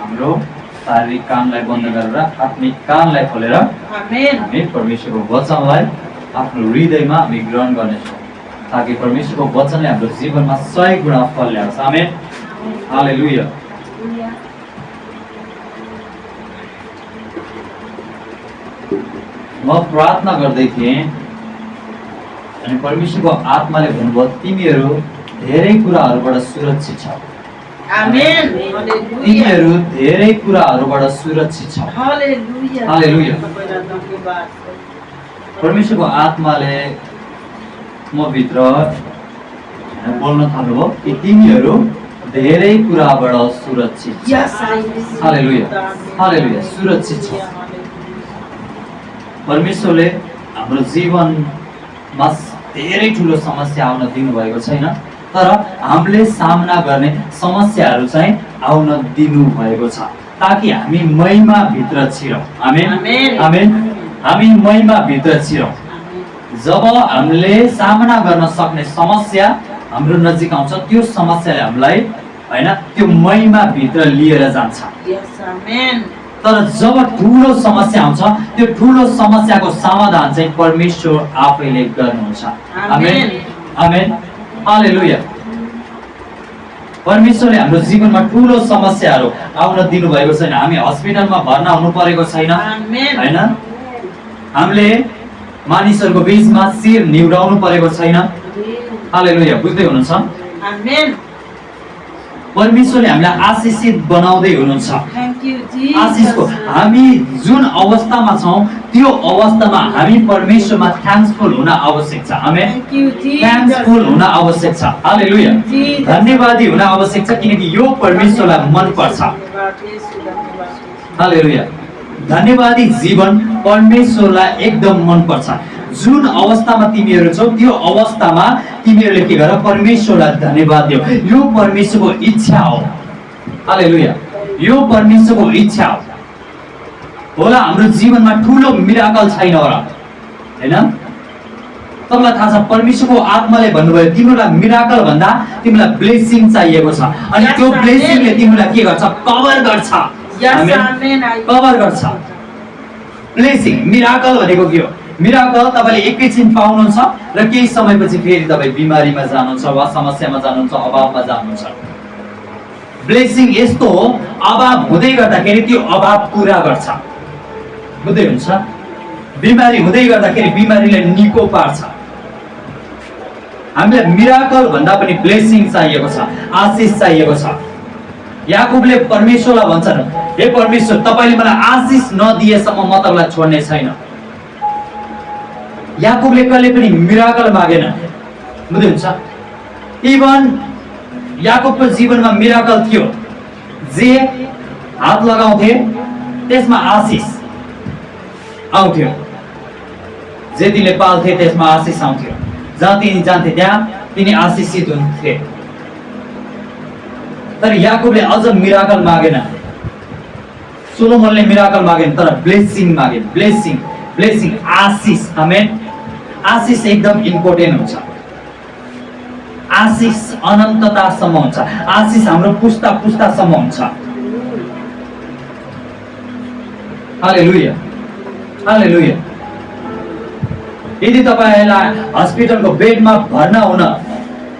हाम्रो शारीरिक कानलाई बन्द गरेर आत्मिक कानलाई खोलेर हामी परमेश्वरको वचनलाई आफ्नो हृदयमा हामी ग्रहण गर्नेछौँ ताकि परमेश्वरको वचनले हाम्रो जीवनमा 100 गुणा फल ल्याओस्। आमेन। हालेलुया। म प्रार्थना गर्दै थिएँ अनि परमेश्वरको आत्माले भन्नुभयो तिमीहरू धेरै कुराहरूबाट सुरक्षित छौ। आमेन। तिमीहरू धेरै कुराहरूबाट सुरक्षित छौ। हालेलुया। हालेलुया। परमेश्वरको आत्माले म भित्र बोल्न थाल्नुभयो कि तिमीहरू धेरै कुराबाट सुरक्षित छौ। हालेलुया। हालेलुया। सुरक्षित छौ। परमेश्वरले हाम्रो जीवनमा धेरै ठुलो समस्या आउन दिनुभएको छैन, तर हामीले सामना गर्ने समस्याहरू चाहिँ आउन दिनुभएको छ ताकि हामी महिमा भित्र छिरौँ। आमेन। आमेन। हामी महिमा भित्र छिरौँ। जब हामीले सामना गर्न सक्ने समस्या हाम्रो नजिक आउँछ त्यो समस्याले हामीलाई हैन त्यो महिमा भित्र लिएर जान्छ। तर जब ठुलो समस्या आउँछ त्यो ठुलो समस्याको समाधान चाहिँ परमेश्वर आफैले गर्नुहुन्छ। आमेन। आमेन। हालेलुया। परमेश्वरले हाम्रो जीवनमा ठुलो समस्याहरू आउन दिनुभएको छैन। हामी हस्पिटलमा भर्ना हुनु परेको छैन हैन। हामीले मानिसहरूको बीचमा शिर निहुराउनु परेको छैन। हालेलुया। बुझ्दै हुनुहुन्छ? आमेन। परमेश्वरले हामीलाई आशिषित बनाउँदै हुनुहुन्छ। आशिषको हामी जुन अवस्थामा छौँ त्यो अवस्थामा हामी परमेश्वरमा थ्याङ्कफुल हुन आवश्यक छ। आमेन। थ्याङ्कफुल हुन आवश्यक छ। हालेलुया। धन्यवादी हुन आवश्यक छ किनकि यो परमेश्वरलाई मन पर्छ। हालेलुया। धन्यवादी जीवन परमेश्वरलाई एकदम मन पर्छ। जुन अवस्थामा तिमीहरू छौ त्यो अवस्थामा तिमीहरूले के गर परमेश्वरलाई धन्यवाद दियो। यो परमेश्वरको इच्छा हो। हालेलुया। यो परमेश्वरको इच्छा हो। होला हाम्रो जीवनमा ठुलो मिराकल छैन होला हैन। तपाईँलाई थाहा छ परमेश्वरको आत्माले भन्नुभयो तिमीलाई मिराकल भन्दा तिमीलाई ब्लेसिङ चाहिएको छ अनि त्यो ब्लेसिङले तिमीलाई के गर्छ कभर गर्छ। कभर गर्छ। ब्लेसिङ मिराकल भनेको के हो? मिराकल तपाईले एकैछिन पाउनुहुन्छ र केही समयपछि फेरि तपाईँ बिमारीमा जानुहुन्छ वा समस्यामा जानुहुन्छ अभावमा जानुहुन्छ। ब्लेसिङ यस्तो हो अभाव हुँदै गर्दाखेरि त्यो अभाव पुरा गर्छ। बुझ्दै हुन्छ? बिमारी हुँदै गर्दाखेरि बिमारीले निको पार्छ। हामीलाई मिराकल भन्दा पनि ब्लेसिङ चाहिएको छ। आशिष चाहिएको छ। याकुबले परमेश्वरलाई भन्छन् हे परमेश्वर तपाईले मलाई आशिष नदिएसम्म म तपाईलाई छोड्ने छैन। याकुबले कहिले पनि मिराकल मागेन। बुझ्दै हुन्छ? इभन याकुबको जीवनमा मिराकल थियो जे हात लगाउँथे त्यसमा आशिष आउँथ्यो। जे तिनले पाल्थे त्यसमा आशिष आउँथ्यो। जहाँ तिनी जान्थे त्यहाँ तिनी आशिषित हुन्थे। तर याकुबले अझ मिराकल मागेन। सोलोमनले मिराकल मागेन तर ब्लेसिङ मागे। ब्लेसिङ ब्लेसिङ आशिष। आमेन। आशिष एकदम इम्पोर्टेन्ट हुन्छ। आशिष अनन्ततासम्म हुन्छ। आशिष हाम्रो पुस्ता पुस्तासम्म हुन्छ। हालेलुया। हालेलुया। यदि तपाईलाई हस्पिटलको बेडमा भर्ना हुन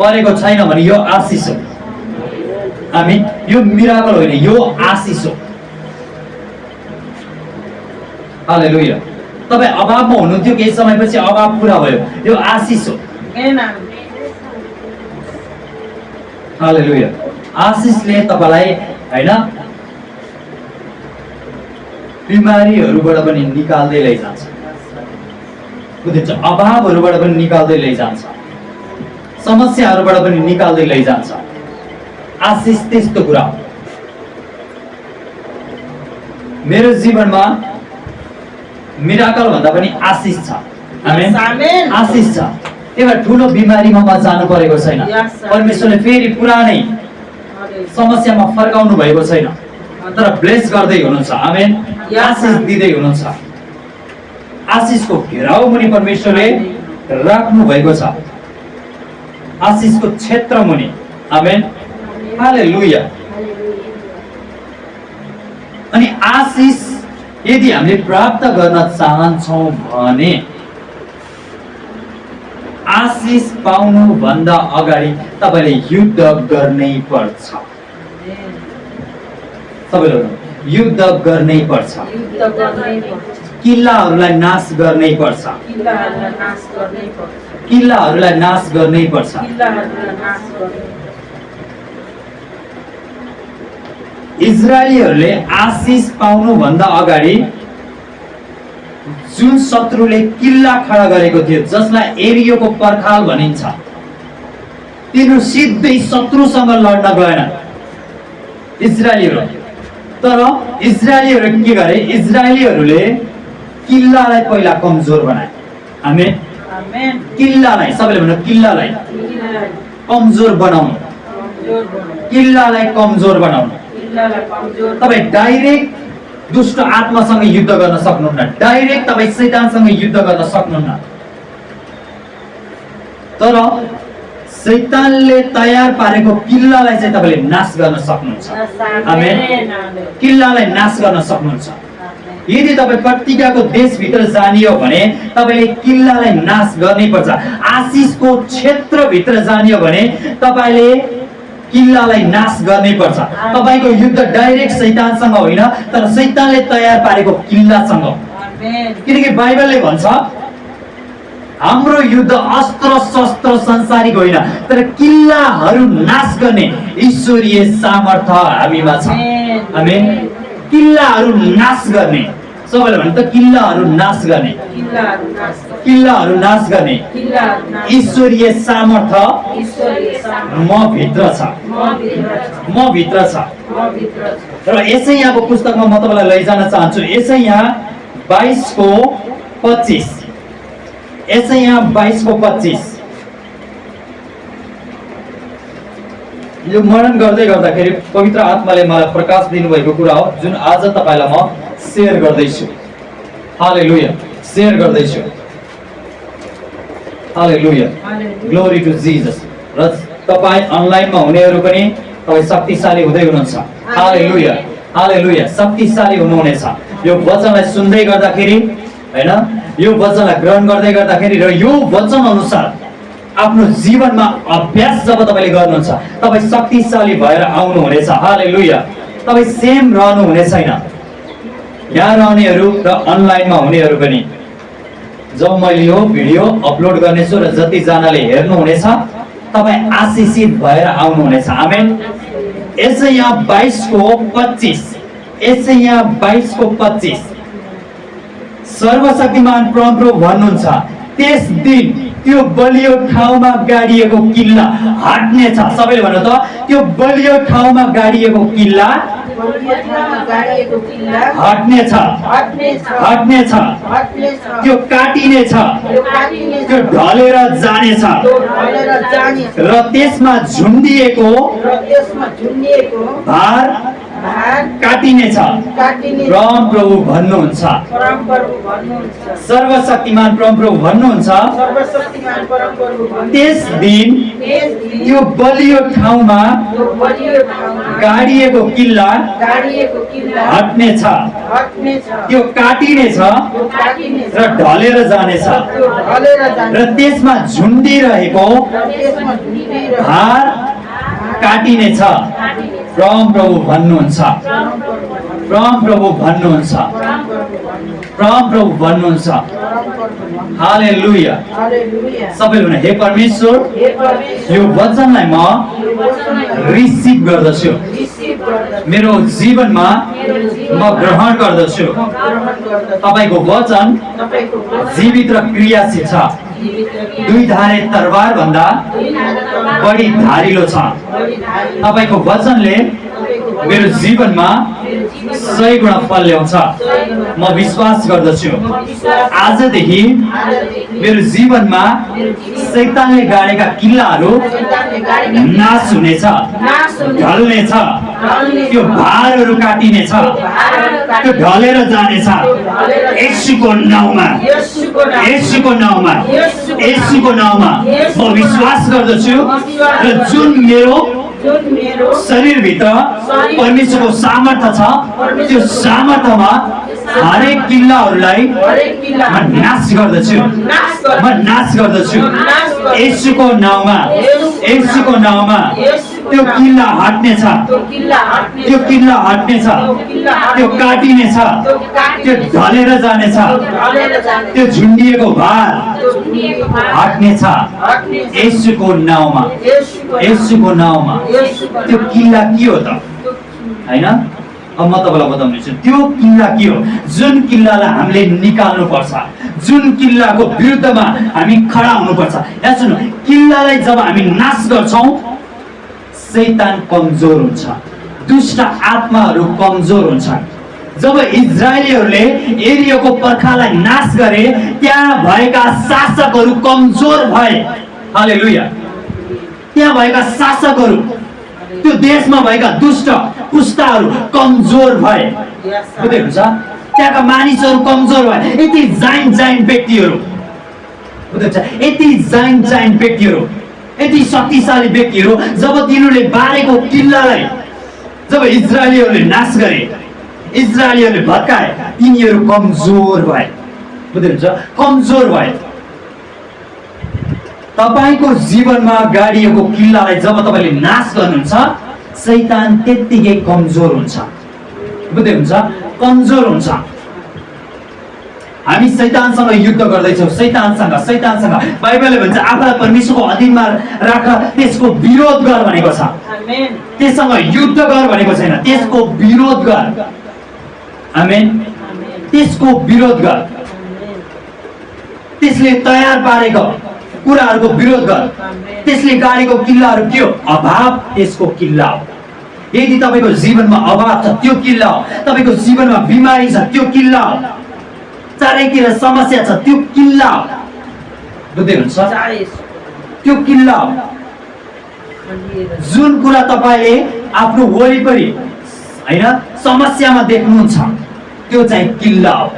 परेको छैन भने यो आशिष हो। हामी यो मिराकल होइन यो आशिष हो। हालेलुया। तपाईँ अभावमा हुनुहुन्थ्यो केही समयपछि अभाव पुरा भयो यो आशिष हो। हालेलुया। आशिषले तपाईलाई हैन बिमारीहरूबाट पनि निकाल्दै लैजान्छ। बुझ्नुहुन्छ? अभावहरूबाट पनि निकाल्दै लैजान्छ। समस्याहरूबाट पनि निकाल्दै लैजान्छ। आशिष त्यस्तो कुरा हो। मेरो जीवनमा मिराकल भन्दा पनि आशिष छ। आमेन। आशिष छ। एउटा ठुलो बिमारीमा म जानु परेको छैन। परमेश्वरले फेरि पुरानै समस्यामा फर्काउनु भएको छैन तर ब्लेस गर्दै हुनुहुन्छ। आमेन। आशिष दिँदै हुनुहुन्छ। आशिषको घेराउ मुनि परमेश्वरले राख्नु भएको छ। आशिषको क्षेत्र मुनि। आमेन। हालेलुया। अनि आशिष यदि हामीले प्राप्त गर्न चाहन्छौँ भने आशिष पाउनुभन्दा अगाडि तपाईँले युद्ध गर्नै पर्छ। सबैले युद्ध गर्नै पर्छ। युद्ध गर्नै पर्छ। किल्लाहरूलाई नाश गर्नै पर्छ। किल्लाहरूलाई नाश गर्नै पर्छ। किल्लाहरूलाई नाश गर्नै पर्छ। किल्लाहरूलाई नाश गर्नै इजरायलीहरूले आशिष पाउनुभन्दा अगाडि जुन शत्रुले किल्ला खडा गरेको थियो जसलाई एरियोको पर्खाल भनिन्छ, तिनीहरू सिधै शत्रुसँग लड्न गएन इजरायलीहरू। तर इजरायलीहरू के गरे? इजरायलीहरूले किल्लालाई पहिला कमजोर बनाए। हामी आमेन। किल्लालाई, सबैले भन्नु किल्लालाई किल्लालाई कमजोर बनाउनु, कमजोर बनाउनु। किल्लालाई कमजोर बनाउनु। किल्लालाई कमजोर तपाईँ डाइरेक्ट दुष्ट आत्मासँग युद्ध गर्न सक्नुहुन्न, डाइरेक्ट तपाईँ शैतानसँग युद्ध गर्न सक्नुहुन्न। तर शैतानले तयार पारेको किल्लालाई चाहिँ तपाईँले नाश गर्न सक्नुहुन्छ। आमेन। किल्लालाई नाश गर्न सक्नुहुन्छ। यदि तपाईँ पत्रिकाको देशभित्र जानियो भने तपाईँले किल्लालाई नाश गर्नै पर्छ। आशिषको क्षेत्रभित्र जानियो भने तपाईँले किल्लालाई नाश गर्नै पर्छ। तपाईँको युद्ध डाइरेक्ट शैतानसँग होइन, तर शैतानले तयार पारेको किल्लासँग। आमेन। किनकि बाइबलले भन्छ हाम्रो युद्ध अस्त्र शस्त्र संसारिक होइन, तर किल्लाहरू नाश गर्ने ईश्वरीय सामर्थ्य हामीमा छ। आमेन। किल्लाहरू नाश गर्ने, सबैले भन्नु त किल्लाहरू नाश गर्ने, किल्लाहरू नाश गर्नै। किल्लाहरू नाश गर्ने किल्लाहरू नाश ईश्वरीय सामर्थ्य ईश्वरीय सामर्थ्य म भित्र छ, म भित्र छ। म भित्र छ। र यसै यहाँको पुस्तकमा म तपाईँलाई लैजान चाहन्छु। यसै यहाँ 22:25, यसै यहाँ 22:25 यो मनन गर्दै गर्दाखेरि पवित्र आत्माले मलाई प्रकाश दिनुभएको कुरा हो जुन आज तपाईँलाई म सेयर गर्दैछु। हालेलुया, सेयर गर्दैछु। हालेलुया, ग्लोरी टु जिजस। र तपाईँ अनलाइनमा हुनेहरू पनि तपाईँ शक्तिशाली हुँदै हुनुहुन्छ। हालेलुया, हालेलुया, शक्तिशाली हुनुहुनेछ। यो वचनलाई सुन्दै गर्दाखेरि हैन, यो वचनलाई ग्रहण गर्दै गर्दाखेरि र यो वचन अनुसार आफ्नो जीवनमा अभ्यास जब तपाईँले गर्नुहुन्छ तपाईँ शक्तिशाली भएर आउनुहुनेछ। हालेलुया, तपाईँ सेम रहनु हुने छैन। यहाँ रहनेहरू र अनलाइनमा हुनेहरू पनि जब मैले यो भिडियो अपलोड गर्नेछु र जतिजनाले हेर्नुहुनेछ तपाईँ आशिषित भएर आउनुहुनेछ। आमेन। यसै यहाँ 22:25, यसै यहाँ 22:25 सर्वशक्तिमान परमप्रभु भन्नुहुन्छ त्यस दिन त्यो बलियो ठाउँमा गाडिएको किल्ला हट्नेछ। सबैले भन्नु त त्यो बलियो ठाउँमा गाडिएको किल्ला गाडिएको किल्ला हट्नेछ, हट्नेछ। हट्नेछ, हट्नेछ। त्यो काटिनेछ, त्यो काटिनेछ। त्यो ढलेर जानेछ त्यो ढलेर जानेछ। र त्यसमा झुन्डिएको र त्यसमा झुन्डिएको भार भार काटिनेछ। काटिनेछ। परमप्रभु भन्नुहुन्छ, परमप्रभु भन्नुहुन्छ, सर्वशक्तिमान परमप्रभु भन्नुहुन्छ सर्वशक्तिमान परमप्रभु भन्नुहुन्छ, त्यस दिन त्यस दिन त्यो बलियो ठाउँमा त्यो बलियो ठाउँमा गाडिएको किल्ला गाडिएको किल्ला हट्नेछ, हट्नेछ। त्यो काटिनेछ त्यो काटिनेछ। र ढलेर जानेछ त्यो ढलेर जानेछ। र त्यसमा झुन्डिरहेको र त्यसमा झुन्डिरहेको भार काटिनेछ। परमप्रभु भन्नुहुन्छ, परमप्रभु भन्नुहुन्छ, परमप्रभु भन्नुहुन्छ। हालेलुया। हालेलुया। सबैले भन्नु हे परमेश्वर हे परमेश्वर, यो वचनलाई म यो वचनलाई रिसिभ गर्दछु, रिसिभ गर्दछु, मेरो जीवनमा मेरो म जीवनमा ग्रहण गर्दछु। म ग्रहण गर्दछु। तपाईँको वचन तपाईको वचन जीवित र क्रियाशील छ, जीवित दुई धारे तरबार भन्दा बढी धारिलो छ। बढी धारी। तपाईँको वचनले तपाईको मेरो जीवनमा मेरो जीवनमा 100 गुणा फल ल्याउँछ। म विश्वास गर्दछु आजदेखि आजदेखि मेरो जीवनमा शैतानले गाडेका किल्लाहरू शैतानले गाडेका नाश हुनेछ, नाश हुनेछ, ढल्नेछ, ढल्नेछ, त्यो भारहरू काटिनेछ, भारहरू त्यो काटिनेछ, ढलेर जानेछ। येशूको नाउँमा, येशूको नाममा, येशूको नाउँमा, येशूको नाउँमा म विश्वास गर्दछु र जुन मेरो जुन मेरो शरीरभित्र परमेश्वरको सामर्थ्य छ, त्यो सामर्थ्यमा हरेक किल्लाहरूलाई हरेक किल्ला म नाश गर्दछु, नाश गर्दछु। म नाश गर्दछु नाश गर्दछु। येशूको नाउँमा, येशूको नाउँमा त्यो किल्ला हट्नेछ, त्यो किल्ला हट्ने त्यो किल्ला हट्नेछ, त्यो काटिनेछ, त्यो ढलेर जानेछ, ढलेर जाने त्यो झुन्डिएको भार त्यो झुन्डिएको भार हट्नेछ हट्नेछ। येशूको नाउँमा, येशूको येशूको नाउँमा। येशूको त्यो नाउँमा। किल्ला के हो त, त्यो हैन? अब म तपाईँलाई बताउनेछु त्यो किल्ला के हो। जुन किल्लालाई हामीले निकाल्नु पर्छ, जुन किल्लाको विरुद्धमा हामी खडा हुनुपर्छ। यहाँ सुन्नु, किल्लालाई जब हामी नाश गर्छौँ शैतान कमजोर हुन्छ, दुष्ट आत्माहरू कमजोर हुन्छ। जब इजरायलीहरूले एरियाको पर्खालाई नाश गरे त्यहाँ भएका शासकहरू कमजोर भए। हालेलुया। त्यहाँ भएका शासकहरू, त्यो देशमा भएका दुष्ट पुस्ताहरू कमजोर भए। बुझ्दै हुन्छ? त्यहाँका मानिसहरू कमजोर भए। यति जाइन्ट व्यक्तिहरू, बुझ्दै हुन्छ? यति जाइन्ट व्यक्तिहरू, यति शक्तिशाली व्यक्तिहरू जब तिनीहरूले बारेको किल्लालाई जब इजरायलीहरूले नाश गरे, इजरायलीहरूले भत्काए, तिनीहरू कमजोर भए। बुझ्दै हुन्छ? कमजोर भए। तपाईको जीवनमा गाडिएको किल्लालाई जब तपाईले नाश गर्नुहुन्छ शैतान त्यत्तिकै कमजोर हुन्छ। बुझ्दै हुन्छ? कमजोर हुन्छ। हामी शैतानसँग युद्ध गर्दैछौँ, शैतानसँग। बाइबलले भन्छ आफूलाई परमेश्वरको अधीनमा राख, त्यसको विरोध गर भनेको छ। आमेन। त्यससँग युद्ध गर भनेको छैन, त्यसको विरोध गर। आमेन। त्यसको विरोध गर। त्यसले तयार पारेको कुराहरूको विरोध गर। त्यसले गाडेको किल्लाहरू के हो? अभाव त्यसको किल्ला हो। यदि तपाईको जीवनमा अभाव छ त्यो किल्ला हो। तपाईको जीवनमा बिमारी छ त्यो किल्ला हो। चारैतिर समस्या छ त्यो किल्ला हो। बुझ्दै हुन्छ? त्यो किल्ला हो। जुन कुरा तपाईले आफ्नो वरिपरि हैन समस्यामा देख्नुहुन्छ त्यो चाहिँ किल्ला हो।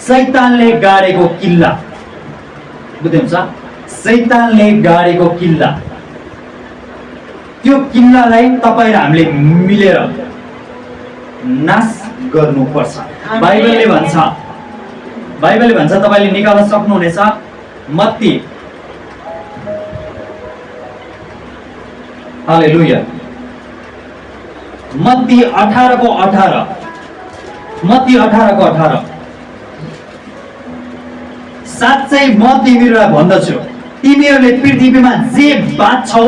शैतानले गाडेको किल्ला। बुझ्दै हुन्छ? शैतानले गाडेको किल्ला। त्यो किल्लालाई तपाईँ र हामीले मिलेर नाश गर्नुपर्छ। बाइबलले भन्छ तपाईले निकाल्न सक्नुहुनेछ मत्ती, हालेलुया, मत्ती 18:18। मत्ती 18:18। साँच्चै म तिमीहरूलाई भन्दछु तिमीहरूले पृथ्वीमा जे बाँध्छौ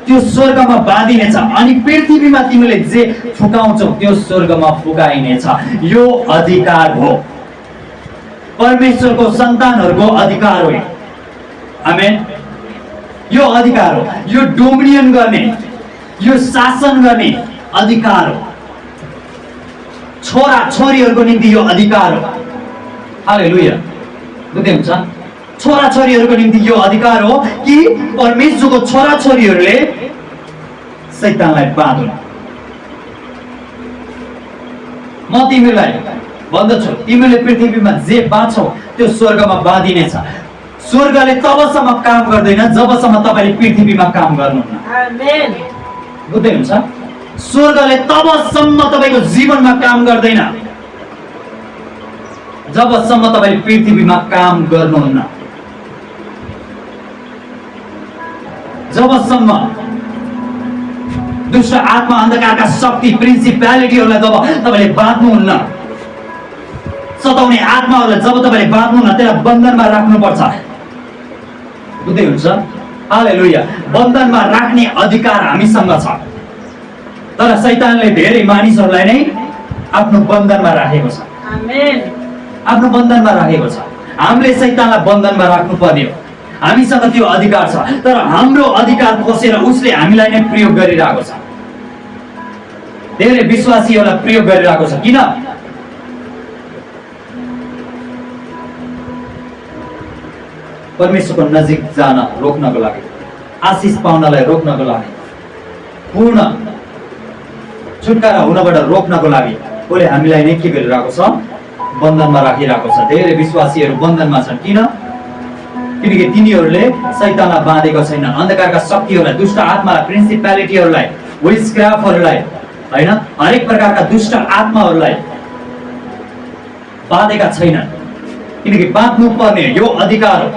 त्यो स्वर्गमा बाँधिनेछ अनि पृथ्वीमा तिमीले जे फुकाउँछौ त्यो स्वर्गमा फुकाइनेछ। यो अधिकार हो, परमेश्वरको सन्तानहरूको अधिकार हो। आमेन। यो अधिकार हो, यो डोमिनियन गर्ने, यो शासन गर्ने अधिकार हो। छोरा छोरीहरूको निम्ति यो अधिकार हो। हालेलुया। बुझ्दै हुन्छ? छोरा छोरीहरूको निम्ति यो अधिकार हो कि परमेश्वरको छोरा छोरीहरूले शैतानलाई बाँधुन्। म तिमीलाई भन्दछु तिमीले पृथ्वीमा जे बाँच्छौ त्यो स्वर्गमा बाँधिनेछ। स्वर्गले तबसम्म काम गर्दैन जबसम्म तपाईले पृथ्वीमा काम गर्नुहुन्न। आमेन। बुझ्दै हुन्छ? स्वर्गले तबसम्म तपाईको जीवनमा काम गर्दैन जबसम्म तपाईले पृथ्वीमा काम गर्नुहुन्न। जबसम्म दुष्ट आत्मा अन्धकारका शक्ति प्रिन्सिपालिटीहरूलाई जब तपाईले बाँध्नुहुन्न, सताउने आत्माहरूलाई जब तपाईले बाँध्नुहुन्न त्यसलाई बन्धनमा राख्नुपर्छ। बुझ्दै हुन्छ? हालेलुया। बन्धनमा राख्ने अधिकार हामीसँग छ। तर शैतानले धेरै मानिसहरूलाई नै आफ्नो बन्धनमा राखेको छ। आमेन। आफ्नो बन्धनमा राखेको छ। हामीले शैतानलाई बन्धनमा राख्नु पर्ने हो। हामीसँग त्यो अधिकार छ, तर हाम्रो अधिकार खोसेर उसले हामीलाई नै प्रयोग गरिरहेको छ। धेरै विश्वासीहरूलाई प्रयोग गरिरहेको छ। किन? परमेश्वरको नजिक जान रोक्नको लागि, आशिष पाउनलाई रोक्नको लागि, पूर्ण छुटकारा हुनबाट रोक्नको लागि उसले हामीलाई नै के गरिरहेको छ? बन्धनमा राखिरहेको छ। धेरै विश्वासीहरू बन्धनमा छन्। किन? किनकि तिनीहरूले शैतानलाई बाँधेको छैनन्। अन्धकारका शक्तिहरूलाई, दुष्ट आत्मालाई, प्रिन्सिपालिटीहरूलाई विचक्राफ्टहरूलाई होइन हरेक प्रकारका दुष्ट आत्माहरूलाई बाँधेका छैनन्, किनकि बाँध्नु पर्ने यो अधिकार हो।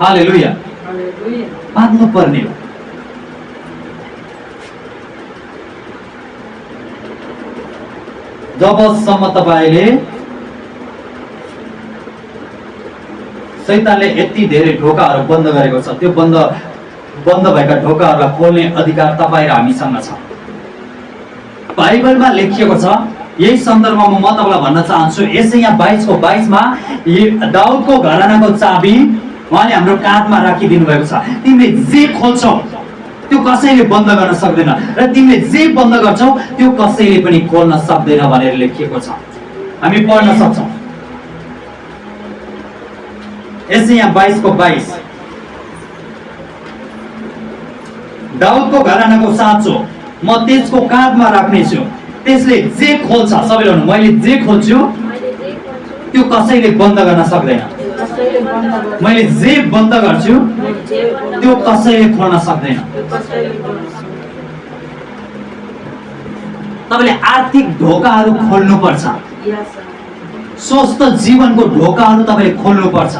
हालेलुया, हालेलुया। बाँध्नु पर्ने हो। जबसम्म तपाईँले शैतानले यति धेरै ढोकाहरू बन्द गरेको छ, त्यो बन्द भएका ढोकाहरूलाई खोल्ने अधिकार तपाईँ र हामीसँग छ। बाइबलमा लेखिएको छ, यही सन्दर्भमा म तपाईँलाई भन्न चाहन्छु, यसाया 22:22 दाउदको घरानाको चाबी उहाँले हाम्रो काँधमा राखिदिनु भएको छ। तिमीले जे खोल्छौ त्यो कसैले बन्द गर्न सक्दैन र तिमीले जे बन्द गर्छौ त्यो कसैले पनि खोल्न सक्दैन भनेर लेखिएको छ। हामी पढ्न सक्छौँ यसाया 22:22। दाउदको घरानाको साँचो म त्यसको काँधमा राख्नेछु, त्यसले जे खोल्छ, सबैले भन्नु मैले जे खोल्छु मैले जे खोल्छु त्यो कसैले बन्द गर्न सक्दैन। कसैले बन्द गर्छ। मैले जे बन्द गर्छु मैले जे बन्द त्यो कसैले खोल्न सक्दैन। कसैले बन्द गर्छ। तपाईँले आर्थिक ढोकाहरू खोल्नुपर्छ, यस स्वस्थ जीवनको ढोकाहरू तपाईँले खोल्नुपर्छ,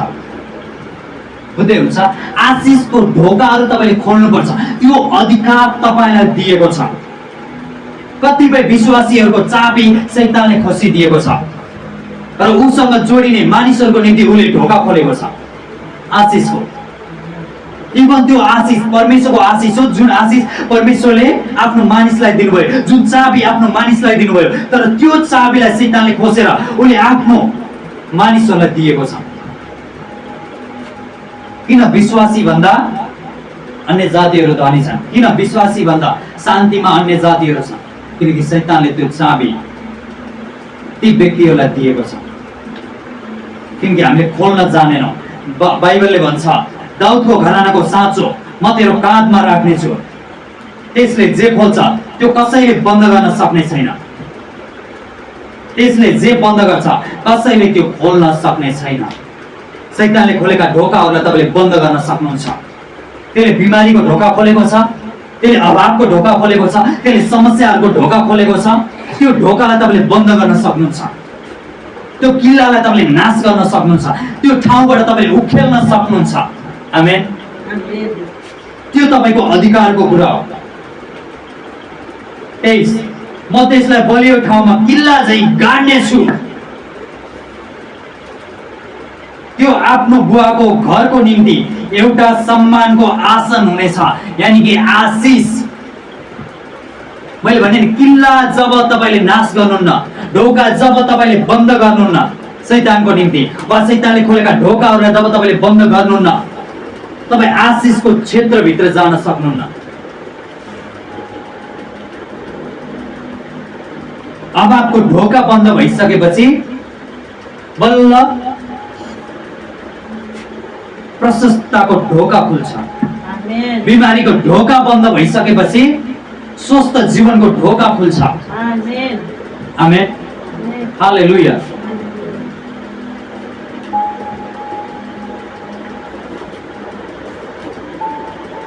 बुझ्दै हुन्छ? आशिषको ढोकाहरू तपाईँले खोल्नुपर्छ, त्यो अधिकार तपाईँलाई दिएको छ। कतिपय विश्वासीहरूको चाबी शैतानले खोसिदिएको छ, तर उसँग जोडिने मानिसहरूको निम्ति उसले ढोका खोलेको छ आशिषको। इभन त्यो आशिष परमेश्वरको आशिष हो, जुन आशिष परमेश्वरले आफ्नो मानिसलाई दिनुभयो, जुन चाबी आफ्नो मानिसलाई दिनुभयो, तर त्यो चाबीलाई शैतानले खोसेर उसले आफ्नो मानिसहरूलाई दिएको छ। किन विश्वासी भन्दा अन्य जातिहरू धनी छन्? किन विश्वासी भन्दा शान्तिमा अन्य जातिहरू छन्? किनकि शैतानले त्यो चाबी ती व्यक्तिहरूलाई दिएको छ, किनकि हामीले खोल्न जानेनौँ। बाइबलले भन्छ दाउदको घरानाको साँचो म तेरो काँधमा राख्नेछु, त्यसले जे खोल्छ त्यो कसैले बन्द गर्न सक्ने छैन। त्यसले जे बन्द गर्छ कसैले त्यो खोल्न सक्ने छैन। शैतानले खोलेका ढोकाहरूलाई तपाईँले बन्द गर्न सक्नुहुन्छ। त्यसले बिमारीको ढोका खोलेको छ, त्यसले अभावको ढोका खोलेको छ, त्यसले समस्याहरूको ढोका खोलेको छ। त्यो ढोकालाई तपाईँले बन्द गर्न सक्नुहुन्छ, त्यो किल्लालाई तपाईँले नाश गर्न सक्नुहुन्छ, त्यो ठाउँबाट तपाईँले उखेल्न सक्नुहुन्छ। आमेन। आमेन। त्यो तपाईँको अधिकारको कुरा हो। 23 म त्यसलाई बलियो ठाउँमा किल्ला झैँ गाड्नेछु, त्यो आफ्नो बुवाको घरको निम्ति एउटा सम्मानको आसन हुनेछ, यानी कि आशिष। मैले भने नि किल्ला जब तपाईँले नाश गर्नुहुन्न, ढोका जब तपाईँले बन्द गर्नुहुन्न शैतानको निम्ति, वा शैतानले खोलेका ढोकाहरूलाई जब तपाईँले बन्द गर्नुहुन्न, तपाईँ आशिषको क्षेत्रभित्र जान सक्नुहुन्न। अभावको ढोका बन्द भइसकेपछि बल्ल प्रशस्तताको ढोका खुल्छ। आमेन। बिमारीको ढोका बन्द भइसकेपछि स्वस्थ जीवनको ढोका खुल्छ। आमेन। आमेन। हालेलुया।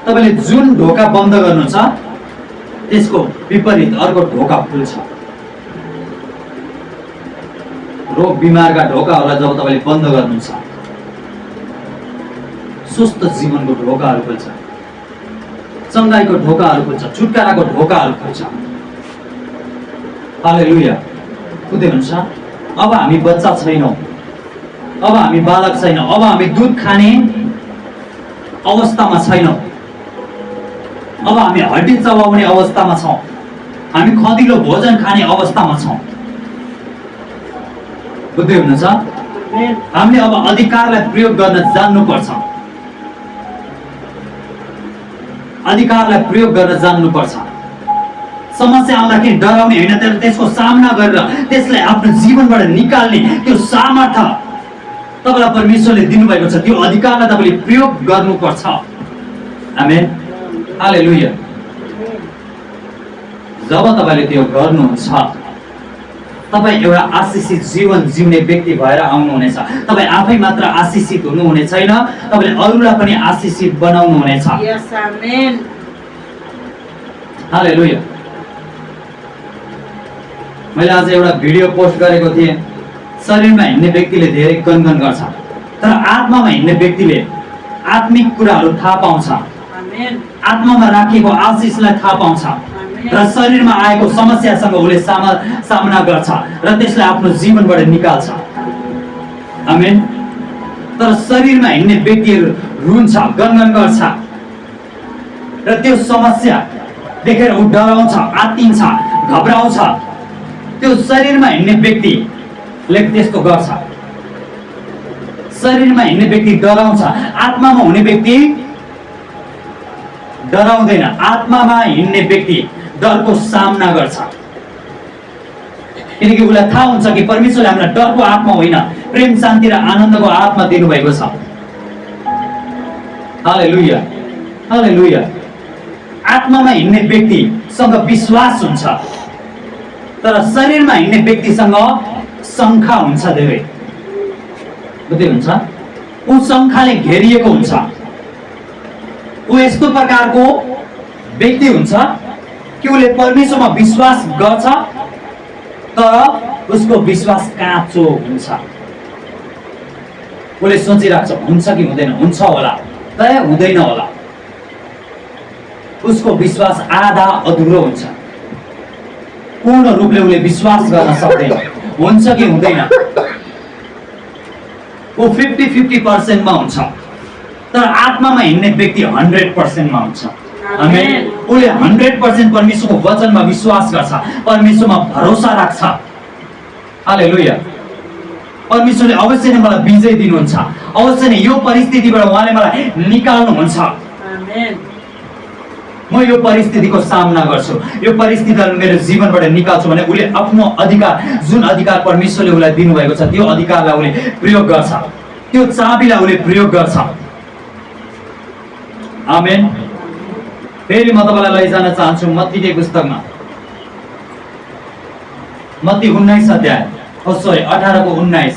तपाईँले जुन ढोका बन्द गर्नु छ त्यसको विपरीत अर्को ढोका खुल्छ। रोग बिमारका ढोकाहरूलाई जब तपाईँले बन्द गर्नुहुन्छ स्वस्थ जीवनको ढोकाहरू खुल्छ, चङ्गाइको ढोकाहरू खुल्छ, छुटकाराको ढोकाहरू खुल्छ। हालेलुया। बुझ्दै हुन्छ? अब हामी बच्चा छैनौँ, अब हामी बालक छैनौँ, अब हामी दुध खाने अवस्थामा छैनौँ, अब हामी हड्डी चबाउने अवस्थामा छौँ, हामी खदिलो भोजन खाने अवस्थामा छौँ। बुझ्दै हुनुहुन्छ? हामीले अब अधिकारलाई प्रयोग गर्न जान्नुपर्छ, अधिकारलाई प्रयोग गर्न जान्नुपर्छ। समस्या आउँदाखेरि डराउने होइन, तर त्यसको सामना गरेर त्यसलाई आफ्नो जीवनबाट निकाल्ने त्यो सामर्थ्य तपाईँलाई परमेश्वरले दिनुभएको छ। त्यो अधिकारलाई तपाईँले प्रयोग गर्नुपर्छ। आमेन। हालेलुया। जब तपाईँले त्यो गर्नुहुन्छ तपाईँ एउटा आशिषित जीवन जिउने व्यक्ति भएर आउनुहुनेछ। तपाईँ आफै मात्र आशिषित हुनुहुने छैन, तपाईँले अरूलाई पनि आशिषित बनाउनु हुनेछ। Yes amen. हालेलुया। मैले आज एउटा भिडियो पोस्ट गरेको थिएँ। शरीरमा हिँड्ने व्यक्तिले धेरै गनगन गर्छ, तर आत्मामा हिँड्ने व्यक्तिले आत्मिक कुराहरू थाहा पाउँछ, आमेन आत्मामा राखेको आशिषलाई थाहा पाउँछ र शरीरमा आएको समस्यासँग उसले सामना गर्छ र त्यसलाई आफ्नो जीवनबाट निकाल्छ। आमेन। तर शरीरमा हिँड्ने व्यक्तिहरू रुन्छ, गनगन गर्छ र त्यो समस्या देखेर ऊ डराउँछ, आत्तिन्छ, घबराउँछ। त्यो शरीरमा हिँड्ने व्यक्तिले त्यस्तो गर्छ। शरीरमा हिँड्ने व्यक्ति डराउँछ, आत्मामा हुने व्यक्ति डराउँदैन। आत्मामा हिँड्ने व्यक्ति डरको सामना गर्छ, किनकि उसलाई थाहा हुन्छ कि परमेश्वरले हामीलाई डरको आत्मा होइन, प्रेम, शान्ति र आनन्दको आत्मा दिनुभएको छ। हालेलुया, हालेलुया। आत्मामा हिँड्ने व्यक्तिसँग विश्वास हुन्छ, तर शरीरमा हिँड्ने व्यक्तिसँग शङ्का हुन्छ धेरै। बुझ्दै हुन्छ? ऊ शङ्काले घेरिएको हुन्छ। ऊ यस्तो प्रकारको व्यक्ति हुन्छ कि उसले परमेश्वरमा विश्वास गर्छ, तर उसको विश्वास काँचो हुन्छ। उसले सोचिरहेको छ हुन्छ कि हुँदैन, हुन्छ होला तर हुँदैन होला। उसको विश्वास आधा अधुरो हुन्छ। पूर्ण रूपले उसले विश्वास गर्न सक्दैन हुन्छ कि हुँदैन। ऊ 50-50% मा हुन्छ, तर आत्मामा हिँड्ने व्यक्ति 100% मा हुन्छ। आमेन। उसले 100% परमेश्वरको वचनमा विश्वास गर्छ, परमेश्वरमा भरोसा राख्छ। हालेलुया। परमेश्वरले अवश्य नै मलाई विजय दिनुहुन्छ, अवश्य नै यो परिस्थितिबाट उहाँले मलाई निकाल्नुहुन्छ। आमेन। म यो परिस्थितिको सामना गर्छु, यो परिस्थितिलाई मेरो जीवनबाट निकाल्छु भने उसले आफ्नो अधिकार, जुन अधिकार परमेश्वरले उसलाई दिनुभएको छ, त्यो अधिकारलाई उसले प्रयोग गर्छ, त्यो चाबीलाई उसले प्रयोग गर्छ। आमेन। फेरि म तपाईँलाई लैजान चाहन्छु मत्तीको पुस्तकमा, मत्ती 19 अध्याय 18:19।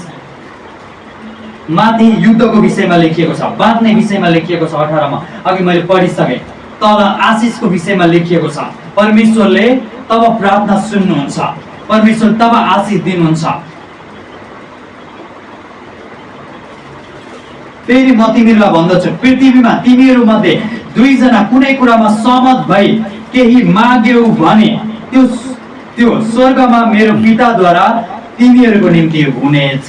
माथि युद्धको विषयमा लेखिएको छ, बाँच्ने विषयमा लेखिएको छ 18 मा। अघि मैले पढिसकेँ। तल आशिषको विषयमा लेखिएको छ। परमेश्वरले तब प्रार्थना सुन्नुहुन्छ, परमेश्वर तब आशिष दिनुहुन्छ। फेरि म तिमीहरूलाई भन्दछु, पृथ्वीमा तिमीहरू मध्ये 2 जना कुनै कुरामा सहमत भई केही माग्यौ भने त्यो स्वर्गमा मेरो पिताद्वारा तिमीहरूको निम्ति हुनेछ।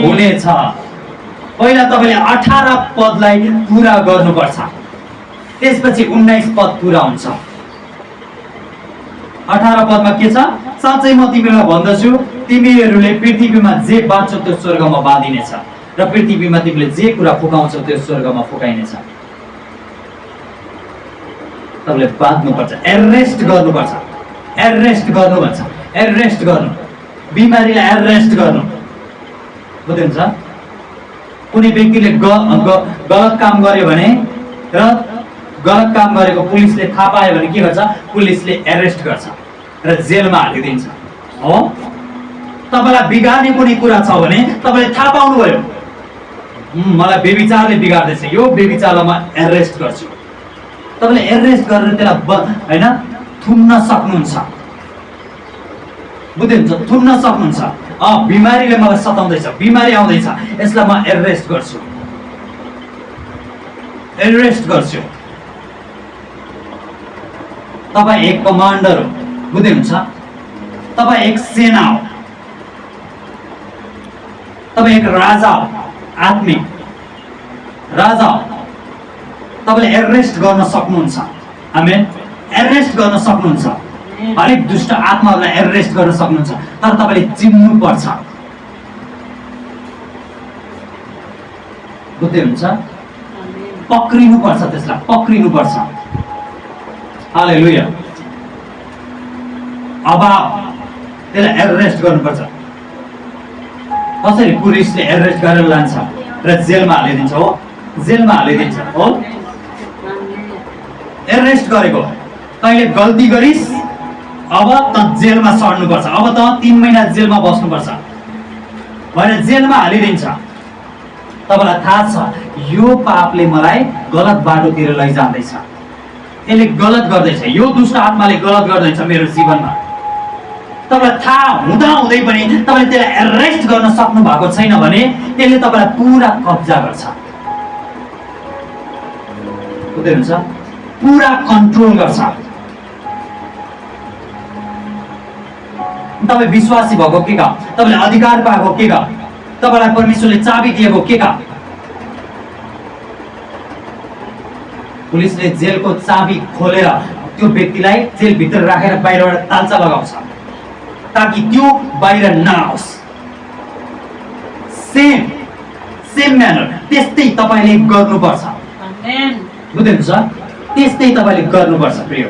हुनेछ। पहिला तपाईँले 18 पदलाई पुरा गर्नुपर्छ, त्यसपछि 19 पद पुरा हुन्छ। 18 पदमा के छ? साँच्चै म तिमीहरूलाई भन्दछु, तिमीहरूले पृथ्वीमा जे बाँच्छौ त्यो स्वर्गमा बाँधिनेछ र पृथ्वीमा तिमीले जे कुरा फुकाउँछौ त्यो स्वर्गमा फुकाइनेछ। तपाईँले बाँध्नुपर्छ, एरेस्ट गर्नुपर्छ, एरेस्ट गर्नु भन्छ, एरेस्ट गर्नु, बिमारीलाई एरेस्ट गर्नु। बुझ्नुहुन्छ? कुनै व्यक्तिले गलत काम गर्यो भने र गलत काम गरेको पुलिसले थाहा पायो भने के गर्छ? पुलिसले एरेस्ट गर्छ र जेलमा हालिदिन्छ। हो, तपाईँलाई बिगार्ने कुनै कुरा छ भने तपाईँले थाहा पाउनुभयो, मलाई बेविचारले बिगार्दैछ, यो बेविचारलाई म एरेस्ट गर्छु। तपाईँले एरेस्ट गरेर त्यसलाई होइन थुन्न सक्नुहुन्छ। बुझ्नुहुन्छ? थुन्न सक्नुहुन्छ। बिमारीले मलाई सताउँदैछ, बिमारी आउँदैछ, यसलाई म एरेस्ट गर्छु, एरेस्ट गर्छु। तपाईँ एक कमान्डर हो। बुझ्नुहुन्छ? तपाईँ एक सेना हो, तपाईँ एक राजा हो, आत्मिक राजा हो। तपाईँले एरेस्ट गर्न सक्नुहुन्छ। आमेन। एरेस्ट गर्न सक्नुहुन्छ। हरेक दुष्ट आत्माहरूलाई एरेस्ट गर्न सक्नुहुन्छ, तर तपाईँले चिन्नु पर्छ। बुझ्दै हुन्छ? पक्रिनु पर्छ, त्यसलाई पक्रिनु पर्छ। हालेलुया। अब त्यसलाई एरेस्ट गर्नुपर्छ। कसरी? पुलिसले एरेस्ट गरेर लान्छ र जेलमा हालिदिन्छ। हो, जेलमा हालिदिन्छ। हो, एरेस्ट गरेको। तैँले गल्ती गरिस्, अब त जेलमा सर्नुपर्छ, अब त 3 महिना जेलमा बस्नुपर्छ भनेर जेलमा हालिदिन्छ। तपाईँलाई थाहा छ यो पापले मलाई गलत बाटोतिर लैजाँदैछ, यसले गलत गर्दैछ, यो दुष्ट आत्माले गलत गर्दैछ मेरो जीवनमा। तपाईँलाई थाहा हुँदा हुँदै पनि तपाईँले त्यसलाई एरेस्ट गर्न सक्नु भएको छैन भने त्यसले तपाईँलाई पुरा कब्जा गर्छ, बुझ्दै हुन्छ, पुरा कन्ट्रोल गर्छ। तपाईँ विश्वासी भएको के का, तपाईँले अधिकार पाएको के का, तपाईँलाई परमेश्वरले चाबी दिएको के का। पुलिसले जेलको चाबी खोलेर त्यो व्यक्तिलाई जेलभित्र राखेर बाहिरबाट ताल्चा लगाउँछ ताकि त्यो बाहिर नआओस्। सेम म्यानर त्यस्तै तपाईँले गर्नुपर्छ, आमेन। बुझ्नुहुन्छ, त्यस्तै तपाईँले गर्नुपर्छ प्रिय।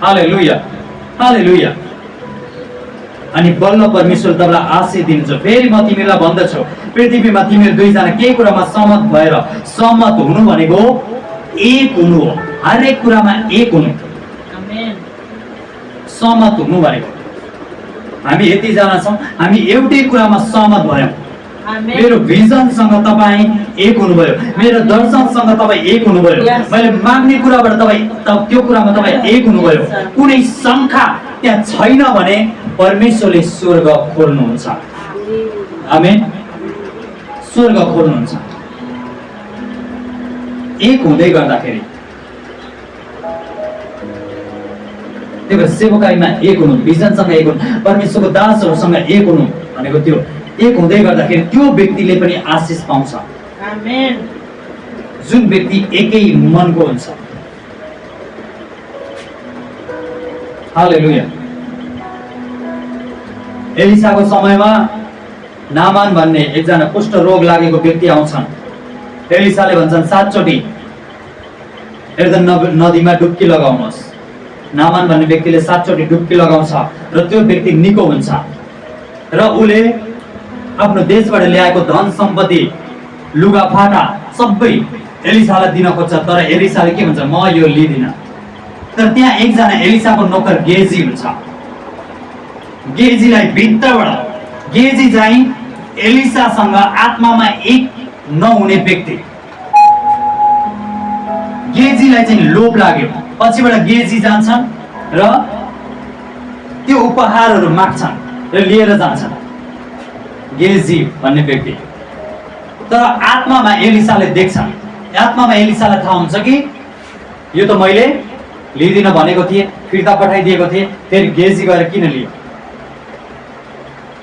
हालेलुया, हालेलुया। अनि बल्ल परमेश्वर तपाईँलाई आशीष दिनुहुन्छ। फेरि म तिमीलाई भन्दछु, पृथ्वीमा तिमीहरू दुईजना केही कुरामा सहमत भएर, सहमत हुनु भनेको एक हुनु हो, हरेक कुरामा एक हुनु, आमेन। सहमत हुनु भनेको। हामी यतिजना छौँ, हामी एउटै कुरामा सहमत भयौँ। आमेन। मेरो भिजनसँग तपाईँ एक हुनुभयो, मेरो दर्शनसँग तपाईँ एक हुनुभयो, मैले माग्ने कुराबाट तपाईँ त्यो कुरामा तपाईँ एक हुनुभयो। कुनै शङ्का त्यहाँ छैन भने परमेश्वरले स्वर्ग खोल्नुहुन्छ। आमेन, स्वर्ग खोल्नुहुन्छ एक हुँदै गर्दाखेरि। त्यही भएर सेवकाईमा एक हुनु, भिजनसँग एक हुनु, परमेश्वरको दासहरूसँग एक हुनु भनेको त्यो एक हुँदै गर्दाखेरि त्यो व्यक्तिले पनि आशिष पाउँछ। आमेन। जुन व्यक्ति एकै मनको हुन्छ। हालेलुया। एलिसाको समयमा नामान भन्ने एकजना कुष्ठ रोग लागेको व्यक्ति आउँछन्। एलिसाले भन्छन् 7 चोटि यर्दन नदीमा डुब्की लगाउनुहोस्। नामान भन्ने व्यक्तिले 7 चोटि डुब्की लगाउँछ र त्यो व्यक्ति निको हुन्छ र उले आफ्नो देशबाट ल्याएको धन सम्पत्ति, लुगा फाटा सबै एलिसालाई दिन खोज्छ। तर एलिसाले के भन्छ, म यो लिदिन। तर त्यहाँ एकजना एलिसाको नोकर गेजी हुन्छ। गेजीलाई भित्रबाट, गेजी चाहिँ एलिसासँग आत्मामा एक नहुने व्यक्ति। गेजीलाई चाहिँ लोभ लाग्यो, पछिबाट गेजी जान्छन् र त्यो उपहारहरू माग्छन् र लिएर जान्छन् गेजी भन्ने व्यक्ति। तर आत्मामा एलिसाले देख्छन्, आत्मामा एलिसालाई थाहा हुन्छ कि यो त मैले लिदिन भनेको थिएँ, फिर्ता पठाइदिएको थिएँ, फेरि गेजी गएर किन लियो।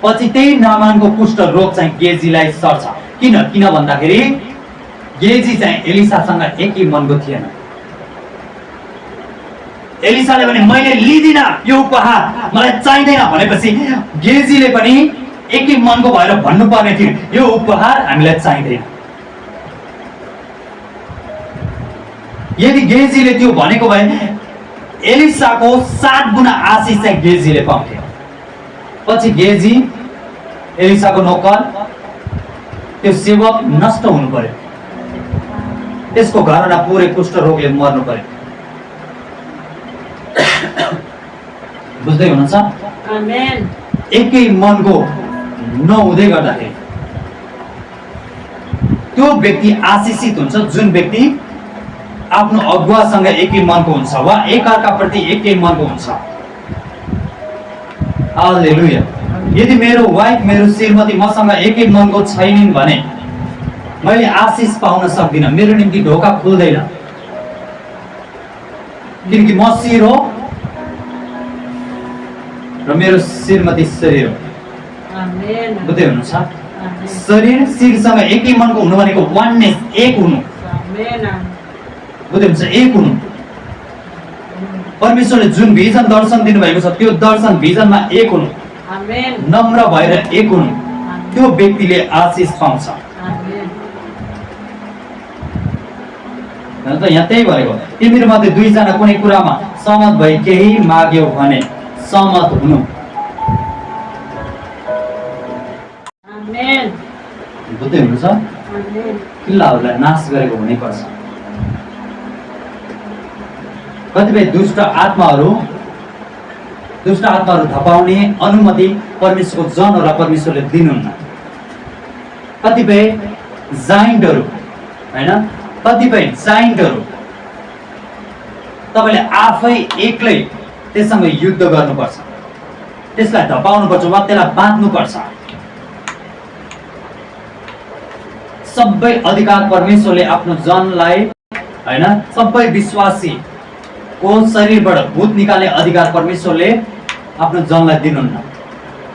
पछि त्यही नामानको कुष्ठ रोग चाहिँ गेजीलाई सर्छ। किन भन्दाखेरि गेजी चाहिँ एलिसासँग एकै मनको थिएन। एलिसाले भने मैले लिदिन यो उपहार, मलाई चाहिँदैन भनेपछि गेजीले पनि एकै मनको भएर भन्नुपर्ने थियो, यो उपहार हामीलाई चाहिँदैन। यदि गेजीले त्यो भनेको भए एलिसाको 7 गुणा आशिष चाहिँ गेजीले पाउँथे। पछि गेजी, एलिसाको नोकर, त्यो सेवक नष्ट हुनु पर्यो, त्यसको घरना पुरै कुष्ठ रोगले मर्नु पर्यो। बुझ्दै हुनुहुन्छ? आमेन। एकै मनको नहुँदै गर्दाखेरि त्यो व्यक्ति आशिषित हुन्छ जुन व्यक्ति आफ्नो अगुवासँग एकै मनको हुन्छ वा एकअर्काप्रति एकै मनको हुन्छ। हालेलुया। यदि मेरो वाइफ, मेरो श्रीमती मसँग एकै मनको छैनन् भने मैले आशिष पाउन सक्दिनँ, मेरो निम्ति ढोका खुल्दैन। किनकि म शिर हो र मेरो श्रीमती शरीर हो। आमेन। बुझ्दै हुनुहुन्छ? आमेन। शरीर शिरसँग एकै मनको हुनु भनेको वाननेस, एक हुनु। आमेन। बुझ्दै हुन्छ? एक हुनु। परमेश्वरले जुन भिजन दर्शन दिनुभएको छ त्यो दर्शन भिजनमा एक हुनु, आमेन। नम्र भएर एक हुनु, त्यो व्यक्तिले आशिष पाउँछ। आमेन। त यहाँ त्यही भनेको, तिमीहरू मध्ये दुईजना कुनै कुरामा सहमत भई केही माग्यो भने सहमत हुनु। आमेन। बुझ्दै हुनुहुन्छ? आमेन। किल्लाहरूलाई नाश गरेको हुनैपर्छ। कतिपय दुष्ट आत्माहरू धपाउने अनुमति परमेश्वरको जनहरूलाई परमेश्वरले दिनुहुन्न। कतिपय जाइन्टहरू, हैन, कतिपय जाइन्टहरू तपाईँले आफै एक्लै त्यससँग युद्ध गर्नुपर्छ, त्यसलाई धपाउनुपर्छ वा त्यसलाई बाँध्नुपर्छ। सबै अधिकार परमेश्वरले आफ्नो जनलाई हैन, सबै विश्वासीको शरीरबाट भूत निकाल्ने अधिकार परमेश्वरले आफ्नो जनलाई दिनुहुन्न।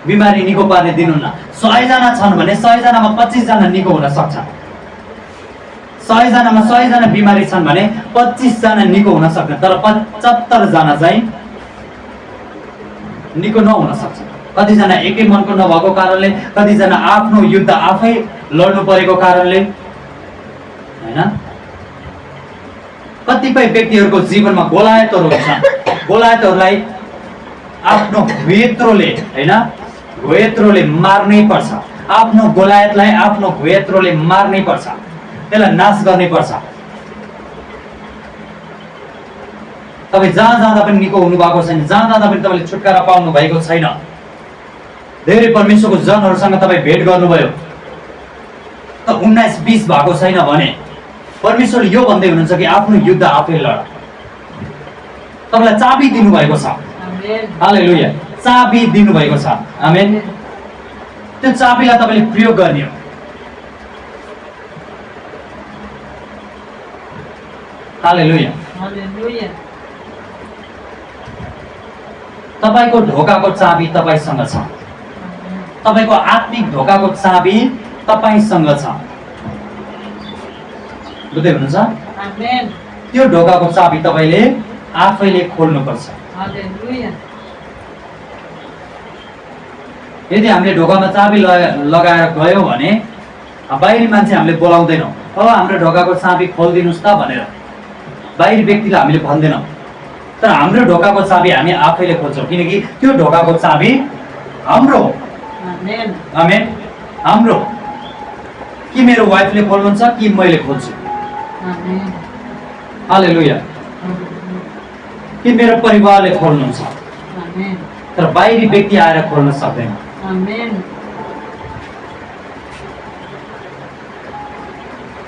बिमारी निको पार्ने दिनुहुन्न। 100 जना छन् भने 100 जनामा 25 जना निको हुन सक्छ। 100 जनामा 100 जना बिमारी छन् भने 25 जना निको हुन सक्छ, तर 75 जना चाहिँ निको नहुन सक्छ। कतिजना एकै मनको नभएको कारणले, कतिजना आफ्नो युद्ध आफै लड्नु परेको कारणले हैन। कतिपय व्यक्तिहरूको जीवनमा गोलायतहरू हुन्छन्। गोलायतहरूलाई आफ्नो घुयत्रोले हैन, घुयत्रोले मार्नै पर्छ। आफ्नो गोलायतलाई आफ्नो घुयत्रोले मार्नै पर्छ, त्यसलाई नाश गर्नै पर्छ। तपाईँ जहाँ जाँदा पनि निको हुनु भएको छैन, जहाँ जाँदा पनि तपाईँले छुटकारा पाउनु भएको छैन। धेरै परमेश्वरको जनहरूसँग तपाईँ भेट गर्नुभयो त 19-20 भएको छैन भने परमेश्वरले यो भन्दै हुनुहुन्छ कि आफ्नो युद्ध आफै लड। तपाईँलाई चाबी दिनुभएको छ। हालेलुया, चाबी दिनुभएको छ। आमेन। त्यो चाबीलाई तपाईँले प्रयोग गर्ने हो। हालेलुया। तपाईँको ढोकाको चाबी तपाईँसँग छ। तपाईँको आत्मिक ढोकाको चाबी तपाईँसँग छ। बुझ्दै हुनुहुन्छ? त्यो ढोकाको चाबी तपाईँले आफैले खोल्नुपर्छ। यदि हामीले ढोकामा चाबी लगाएर गयौँ भने बाहिरी मान्छे हामीले बोलाउँदैनौँ, अब हाम्रो ढोकाको चाबी खोलिदिनुहोस् त भनेर बाहिरी व्यक्तिलाई हामीले भन्दैनौँ। तर हाम्रो ढोकाको चाबी हामी आफैले खोल्छौँ, किनकि त्यो ढोकाको चाबी हाम्रो हो। आमेन। हाम्रो कि मेरो वाइफले खोल्नुहुन्छ कि मैले खोल्छु। हालेलुया। कि मेरो परिवारले खोल्नुहुन्छ, तर बाहिरी व्यक्ति आएर खोल्न सक्दैन।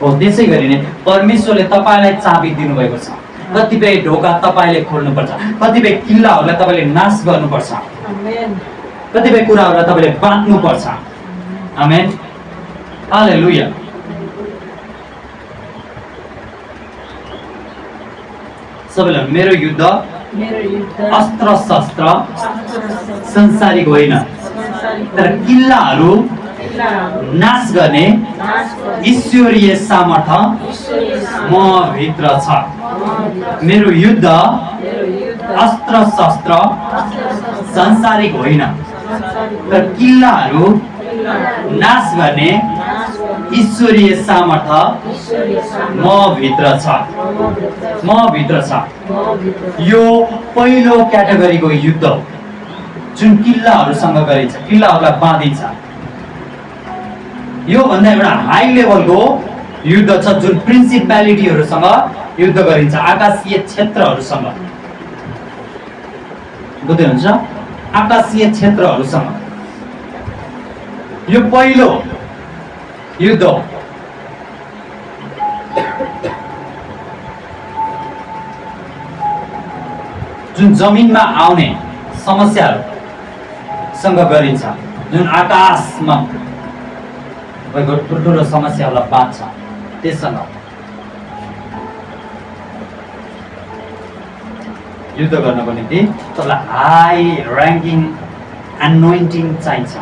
हो त्यसै गरी नै परमेश्वरले तपाईँलाई चाबी दिनुभएको छ। कतिपय ढोका तपाईँले खोल्नुपर्छ, कतिपय किल्लाहरूलाई तपाईँले नाश गर्नुपर्छ, कतिपय कुराहरूलाई तपाईँले बाँध्नुपर्छ। आमेन। हालेलुया। सबैलाई मेरो युद्ध अस्त्र शस्त्र संसारिक होइन, तर किल्लाहरू नाश गर्ने ईश्वरीय सामर्थ्य म भित्र छ। मेरो युद्ध अस्त्र शस्त्र संसारिक होइन, तर किल्लाहरू नाश गर्ने ईश्वरीय सामर्थ्य म भित्र छ। म भित्र छ। यो पहिलो क्याटेगोरीको युद्ध हो जुन किल्लाहरूसँग गरिन्छ, किल्लाहरूलाई बाँधिन्छ। यो भन्दा एउटा हाई लेभलको युद्ध छ जुन प्रिन्सिपालिटीहरूसँग युद्ध गरिन्छ, आकाशीय क्षेत्रहरूसँग। बुझ्दै हुन्छ? आकाशीय क्षेत्रहरूसँग यो पहिलो युद्ध हो। जुन जमिनमा आउने समस्याहरूसँग गरिन्छ, जुन आकाशमा भएको ठुल्ठुलो समस्याहरूलाई बाँध्छ, त्यससँग युद्ध गर्नको निम्ति तपाईँलाई हाई ऱ्याङ्किङ एनोइन्टिङ चाहिन्छ।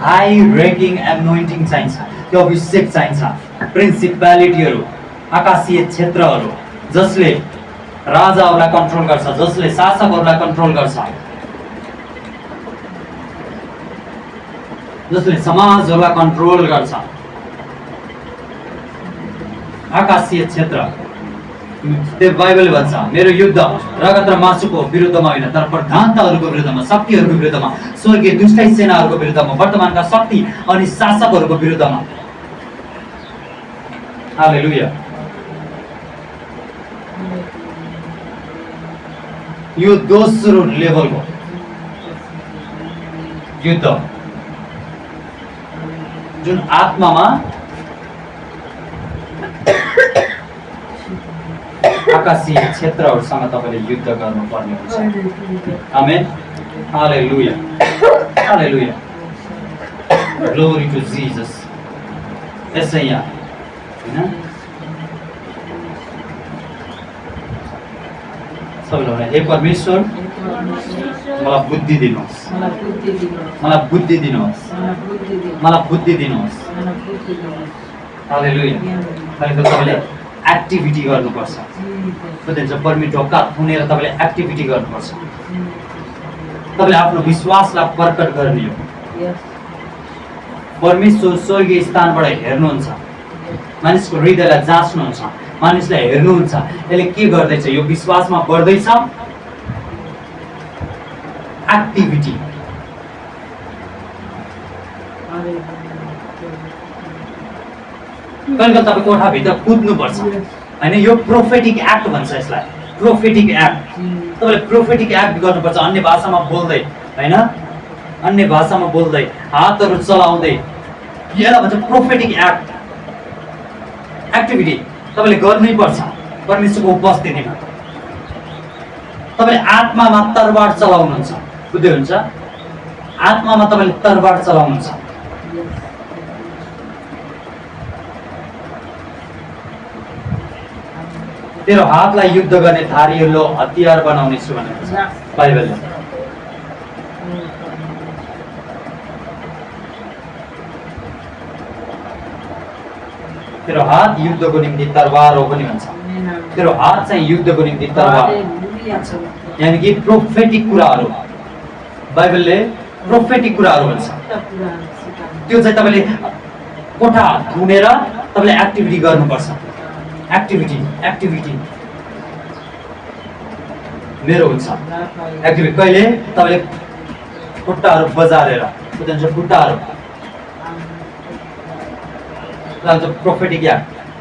हाई ऱ्याङ्किङ एनोइन्टिङ चाहिन्छ, त्यो अभिषेक चाहिन्छ। प्रिन्सिपालिटीहरू, आकाशीय क्षेत्रहरू जसले राजाहरूलाई कन्ट्रोल गर्छ, जसले शासकहरूलाई कन्ट्रोल गर्छ, जसले समाजहरूलाई कन्ट्रोल गर्छ, आकाशीय क्षेत्र। त्यो बाइबलले भन्छ मेरो युद्ध रगत र मासुको विरुद्धमा होइन, तर प्रधानताहरूको विरुद्धमा, शक्तिहरूको विरुद्धमा, स्वर्गीय दुष्ट सेनाहरूको विरुद्धमा, वर्तमानका शक्ति अनि शासकहरूको विरुद्धमा। हालेलुया। यो दोस्रो लेभलको युद्ध जुन आत्मामा आकाशीय क्षेत्रहरूसँग तपाईँले युद्ध गर्नुपर्ने हुन्छ। आमेन। हालेलुया, हालेलुया, ग्लोरी टु जिजस। यसै यहाँ होइन सबैले भने हे परमेश्वर मलाई बुद्धि दिनुहोस्, मलाई बुद्धि दिनुहोस्, मलाई बुद्धि दिनुहोस्। हालेलुया। भनेको तपाईँले एक्टिभिटी गर्नुपर्छ। बुझ्नुहुन्छ? परमेश्वर ढोका थुनेर तपाईँले एक्टिभिटी गर्नुपर्छ। तपाईँले आफ्नो विश्वासलाई प्रकट गर्ने हो। परमेश्वर स्वर्गीय स्थानबाट हेर्नुहुन्छ, मानिसको हृदयलाई जाँच्नुहुन्छ, मानिसलाई हेर्नुहुन्छ यसले के गर्दैछ, यो विश्वासमा बढ्दैछ। एक्टिभिटी कहिले तपाईँ कोठाभित्र कुद्नुपर्छ होइन। यो प्रोफेटिक एक्ट भन्छ यसलाई, प्रोफेटिक एक्ट। तपाईँले प्रोफेटिक एक्ट गर्नुपर्छ। अन्य भाषामा बोल्दै होइन, अन्य भाषामा बोल्दै, हातहरू चलाउँदै, यसलाई भन्छ प्रोफेटिक एक्ट। एक्टिभिटी तपाईँले गर्नै पर्छ परमेश्वरको उपस्थितिमा। तपाईँले आत्मामा तरबार चलाउनुहुन्छ, बुझ्दै हुन्छ? आत्मामा तपाईँले तरबार चलाउनुहुन्छ। तेरो हातलाई युद्ध गर्ने धारिलो हतियार बनाउने छु भनेको छ बाइबलले। तेरो हात युद्धको निम्ति तरबार हो पनि भन्छ। तेरो हात चाहिँ युद्धको निम्ति तरबार, यानि कि प्रोफेटिक कुराहरू। बाइबलले प्रोफेटिक कुराहरू भन्छ। त्यो चाहिँ तपाईँले कोठा धुनेर तपाईँले एक्टिभिटी गर्नुपर्छ। एक्टिभिटी, एक्टिभिटी मेरो हुन्छ एक्टिभिटी। कहिले तपाईँले खुट्टाहरू बजारेर, बुझ्नुहुन्छ? खुट्टाहरू प्रोफेटिक या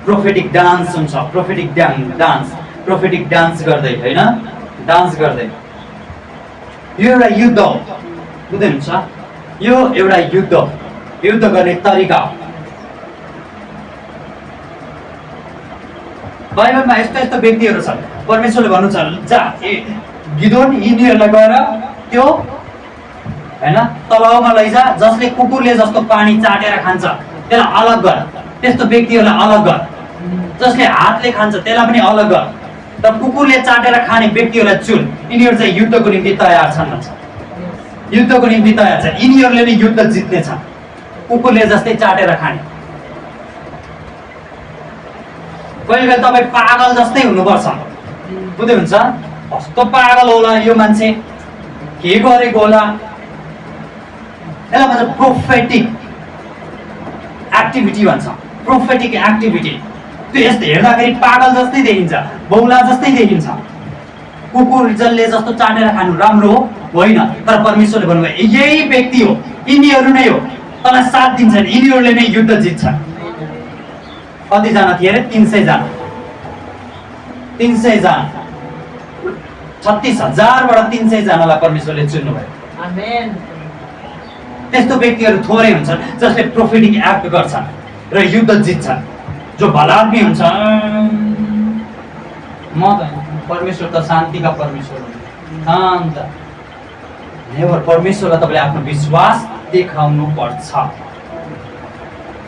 प्रोफेटिक डान्स हुन्छ। प्रोफेटिक डान्स, प्रोफेटिक डान्स गर्दै होइन, डान्स गर्दै। यो एउटा युद्ध हो, बुझ्दै हुन्छ? यो एउटा युद्ध, युद्ध गर्ने तरिका हो। बाइबलमा यस्तो यस्तो व्यक्तिहरू छन्, परमेश्वरले भन्नुहुन्छ जा गिदोन यिनीहरूलाई गएर त्यो होइन तलाउमा लैजा, जसले कुकुरले जस्तो पानी चाटेर खान्छ त्यसलाई अलग गर। त्यस्तो व्यक्तिहरूलाई अलग गर। जसले हातले खान्छ त्यसलाई पनि अलग गर। तर कुकुरले चाटेर खाने व्यक्तिहरूलाई चुन। यिनीहरू चाहिँ युद्धको निम्ति तयार छन् भन्छ। युद्धको निम्ति तयार छ, यिनीहरूले नै युद्ध जित्नेछ। कुकुरले जस्तै चाटेर खाने। कहिले कहिले तपाईँ पागल जस्तै हुनुपर्छ, बुझ्दै हुन्छ? कस्तो पागल होला यो मान्छे, के गरेको होला, यसलाई भन्छ प्रोफेटिक एक्टिभिटी भन्छ। प्रोफेटिक एक्टिभिटी त्यो यस्तो हेर्दाखेरि पागल जस्तै देखिन्छ, बौला जस्तै देखिन्छ। कुकुर जसले जस्तो चाटेर खानु राम्रो हो होइन, तर परमेश्वरले भन्नुभयो यही व्यक्ति हो, यिनीहरू नै हो, तँलाई साथ दिन्छन्, यिनीहरूले नै युद्ध जित्छन्। कतिजना थिए अरे? 300 जना। 300 जना, 36,000बाट 300 जनालाई परमेश्वरले चुन्नुभयो। आमेन। त्यस्तो व्यक्तिहरू थोरै हुन्छन् जसले प्रोफेटिक एक्ट गर्छन् र युद्ध जित्छन्। जो भलाद्मी हुन्छ, म त परमेश्वर त शान्तिका परमेश्वर हो, शान्त। नेभर। परमेश्वरलाई तपाईँले आफ्नो विश्वास देखाउनु पर्छ।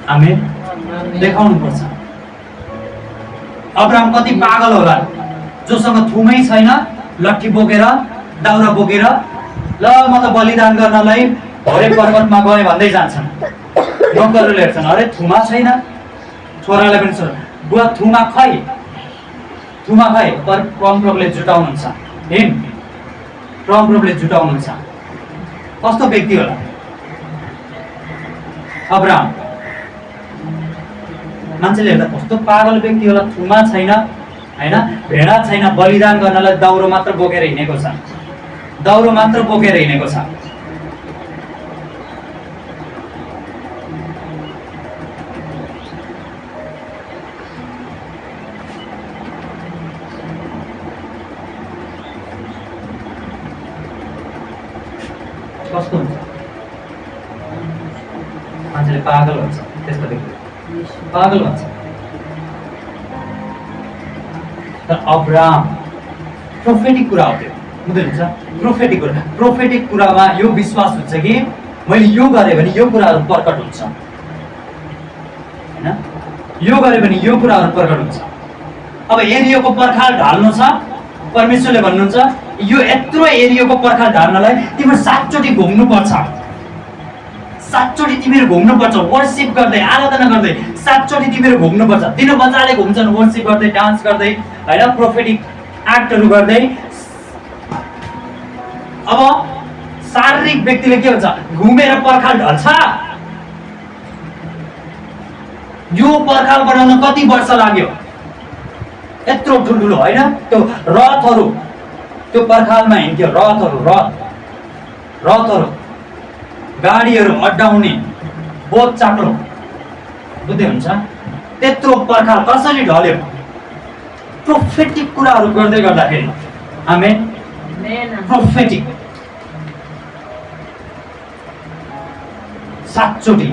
आमेन। देखाउनु पर्छ। अब्राहम कति पागल होला, जोसँग थुमै छैन, लट्ठी बोकेर दाउरा बोकेर ल म त बलिदान गर्नलाई भरे पर्वतमा गए भन्दै जान्छन्। नोकरहरूले हेर्छन्, अरे थुमा छैन। छोराले पनि छोरा बुवा थुमा खै, थुमा खै। परमप्रभुले जुटाउनुहुन्छ, हिम परमप्रभुले जुटाउनुहुन्छ। कस्तो व्यक्ति होला अब्राहम? मान्छेले हेर्दा कस्तो पागल व्यक्ति होला, थुमा छैन होइन, भेडा छैन, बलिदान गर्नलाई दाउरो मात्र बोकेर हिँडेको छ, दाउरो मात्र बोकेर हिँडेको छ। कस्तो हुन्छ? मान्छेले पागल भन्छ त्यस्तो व्यक्ति, पागल भन्छ। तर अब्राहम प्रोफेटिक कुरा हो त्यो बुझ्नुहुन्छ प्रोफेटिक कुरा प्रोफेटिक कुरामा यो विश्वास हुन्छ कि मैले यो गरेँ भने यो कुराहरू प्रकट हुन्छ हैन यो गरेँ भने यो कुराहरू प्रकट हुन्छ अब एरियोको पर्खाल ढाल्नु छ परमेश्वरले भन्नुहुन्छ यो यत्रो एरियोको पर्खाल ढाल्नलाई तिम्रो 7 चोटि घुम्नु पर्छ 7 चोटि तिमीहरू घुम्नु पर्छ वर्शिप गर्दै आराधना गर्दै 7 चोटि तिमीहरू घुम्नु पर्छ दिनो बच्चाले घुम्छन् वर्शिप गर्दै डान्स गर्दै हैन प्रोफेटिक एक्टहरू गर्दै अब शारीरिक व्यक्तिले के हुन्छ घुमेर पर्खाल ढल्छ यो पर्खाल बनाउन कति वर्ष लाग्यो यत्रो ठुल्ठुलो हैन त्यो रथहरू त्यो पर्खालमा हिँड्थ्यो रथहरू गाडीहरू अड्डाउने बोध चाक्लो बुझ्दै हुन्छ त्यत्रो पर्खाल कसरी ढल्यो प्रोफेटिक कुराहरू गर्दै गर्दाखेरि आमेन प्रोफेटिक 7 चोटि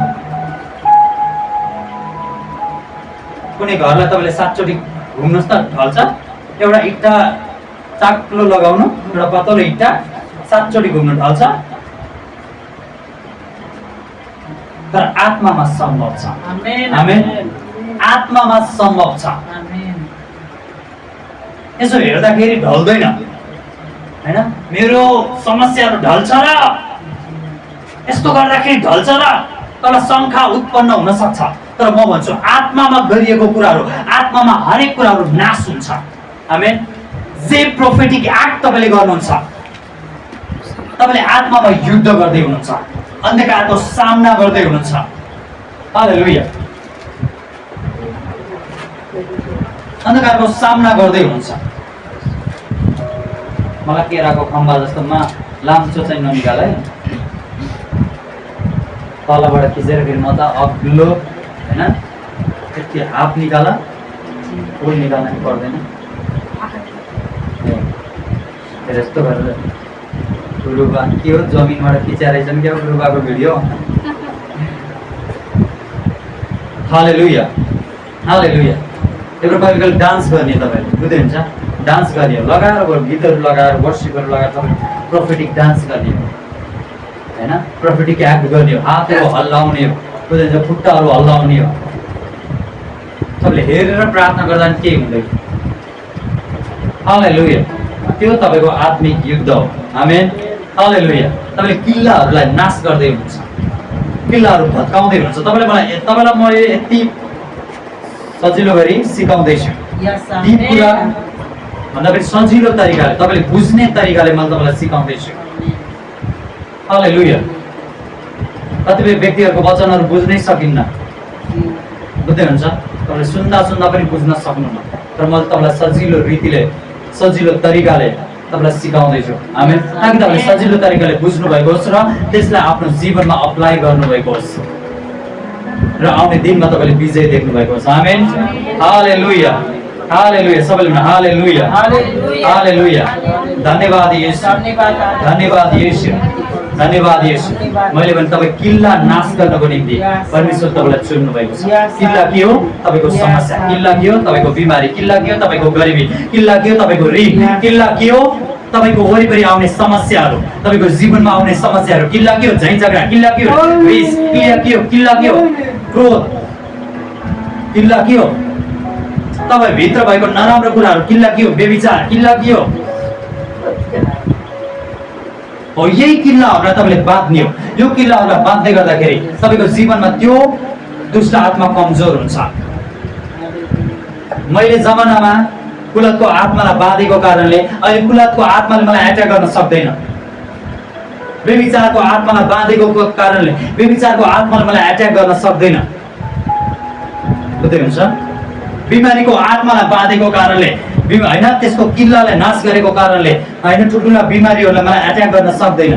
कुनै घरलाई तपाईँले 7 चोटि घुम्नुहोस् त ढल्छ एउटा इट्टा चाक्लो लगाउनु एउटा पतलो इट्टा 7 चोटि घुम्नु ढल्छ तर आत्मामा सम्भव छ आमेन आत्मामा सम्भव छ यसो हेर्दाखेरि ढल्दैन हैन मेरो समस्याहरू ढल्छ र यस्तो गर्दाखेरि ढल्छ र तर शङ्का उत्पन्न हुन सक्छ तर म भन्छु आत्मामा गरिएको कुराहरू आत्मामा हरेक कुराहरू नाश हुन्छ आमेन जे प्रोफेटिक एक्ट तपाईले गर्नुहुन्छ तपाईले आत्मामा युद्ध गर्दै हुनुहुन्छ अन्धकारको सामना गर्दै हुनुहुन्छ हालेलुया अन्धकारको सामना गर्दै हुनुहुन्छ मलाई केराको खम्बा जस्तोमा लाम्चो चाहिँ ननिकाल है तलबाट खिचेर फेरि म त अग्लो हैन यति हाफ निकाल फुल निकाल्न नि पर्दैन फेरि यस्तो गरेर गुरुबा के हो जमिनबाट खिचाइरहेछन् क्या गुरुबाको भिडियो हालेलुया हालेलुया त्यो बाइबल डान्स गर्ने तपाईहरु बुझ्दै हुन्छ डान्स गर्ने हो लगाएर गीतहरू लगाएर वर्शिपहरू लगाएर तपाईले प्रोफेटिक डान्स गर्ने हो हैन प्रोफेटिक एक्ट गर्ने हो हातहरू हल्लाउने हो बुझ्दै हुन्छ खुट्टाहरू हल्लाउने हो तपाईले हेरेर प्रार्थना गर्दा नि के हुँदैन हालेलुया त्यो तपाईको आत्मिक युद्ध हो आमेन हालेलुया तपाईले किल्लाहरूलाई नाश गर्दै हुनुहुन्छ किल्लाहरू भत्काउँदै हुनुहुन्छ तपाईलाई म यति सजिलो गरी सिकाउँदैछु ती कुरा भन्दा पनि सजिलो तरिकाले तपाईले बुझ्ने तरिकाले म तपाईलाई सिकाउँदैछु हालेलुया कतिपय व्यक्तिहरूको वचनहरू बुझ्नै सकिन्न बुझ्दै हुन्छ तपाईले सुन्दा पनि बुझ्न सक्नुहुन्न तर म तपाईलाई सजिलो रीतिले सजिलो तरिकाले तपाईलाई सिकाउँदैछु आमेन ताकि तपाईले सजिलो तरिकाले बुझ्नु भएको होस् र त्यसलाई आफ्नो जीवनमा अप्लाई गर्नु भएको होस् र आउने दिनमा तपाईले विजय देख्नु भएको होस् आमेन हालेलुया हालेलुया सबैले भन्नु हालेलुया हालेलुया धन्यवाद येशू धन्यवाद येशू धन्यवाद येशू मैले भने तपाई किल्ला नाश गर्नको निम्ति परमेश्वर तपाईलाई चुन्नु भएको छ किल्ला के हो तपाईको समस्या किल्ला के हो तपाईको बिमारी किल्ला के हो तपाईको गरिबी किल्ला के हो तपाईको ऋण किल्ला के हो तपाईको वरिपरि आउने समस्याहरू तपाईको जीवनमा आउने समस्याहरू किल्ला के हो झै झगडा किल्ला के हो रिस किल्ला के हो क्रोध किल्ला के हो तपाई भित्र भएको नराम्रो कुराहरू किल्ला के हो व्यभिचार किल्ला के हो यही किल्लाहरूलाई तपाईले बाँध्ने हो यो किल्लाहरूलाई बाँध्दै गर्दाखेरि तपाईको जीवनमा त्यो दुष्ट आत्मा कमजोर हुन्छ मैले जमानामा कुलतको आत्मालाई बाँधेको कारणले अहिले कुलतको आत्माले मलाई एट्याक गर्न सक्दैन व्यभिचारको आत्मालाई बाँधेको कारणले व्यभिचारको आत्माले मलाई एट्याक गर्न सक्दैन बुझ्दै हुन्छ बिमारीको आत्मालाई बाँधेको कारणले हैन त्यसको किल्लालाई नाश गरेको कारणले हैन ठुलठुला बिमारीहरूलाई मलाई एट्याक गर्न सक्दैन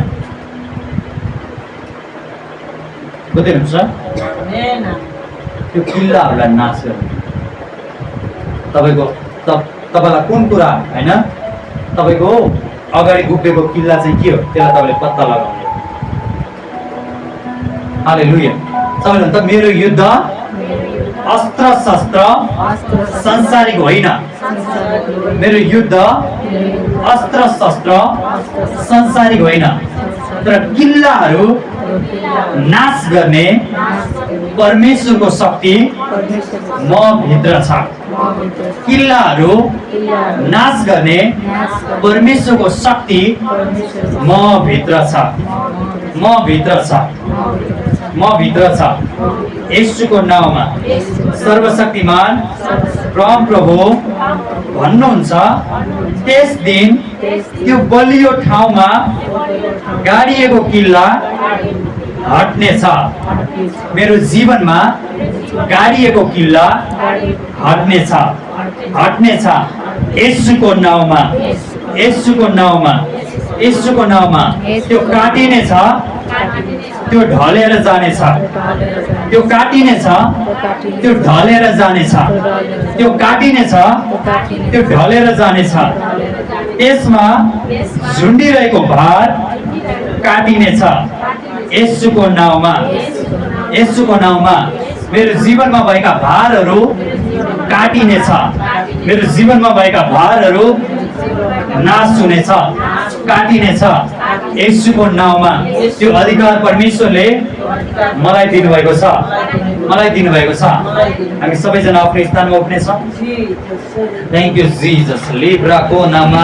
बुझ्दै हुन्छ त्यो किल्लाहरूलाई नाश गर्नु तपाईलाई कुन कुरा हैन तपाईको अगाडि उभिएको किल्ला चाहिँ के हो त्यसलाई तपाईले पत्ता लगाउने हालेलुया सबैले त मेरो युद्ध अस्त्र शस्त्र संसारिक होइन मेरो युद्ध अस्त्र शस्त्र संसारिक होइन, तर किल्लाहरू नाश गर्ने परमेश्वरको शक्ति म भित्र छ। किल्लाहरू नाश गर्ने परमेश्वरको शक्ति म भित्र छ, म भित्र छ, म भित्र छ। येशूको नाउँमा सर्वशक्तिमान परम प्रभु भन्नुहुन्छ, त्यस दिन त्यो बलियो ठाउँमा गाडिएको किल्ला हट्नेछ। मेरो जीवनमा गाडिएको किल्ला हट्नेछ, हट्नेछ। येशूको नाउँमा, येशूको नाउँमा, येशूको नाउँमा त्यो काटिनेछ, त्यो ढलेर जानेछ, त्यो काटिनेछ, त्यो ढलेर जानेछ, त्यो काटिनेछ, त्यो ढलेर जानेछ। यसमा झुन्डिरहेको भार काटिनेछ येशूको नाउँमा, येशूको नाउँमा। मेरो जीवनमा भएका भारहरू काटिनेछ, मेरो जीवनमा भएका भारहरू नाश हुनेछ, काटिनेछ येशूको नाउँमा। त्यो अधिकार परमेश्वरले मलाई दिनुभएको छ, मलाई दिनुभएको छ। हामी सबैजना आफ्नो स्थानमा उठ्नेछौँ। Thank you Jesus. लिब्राको नाममा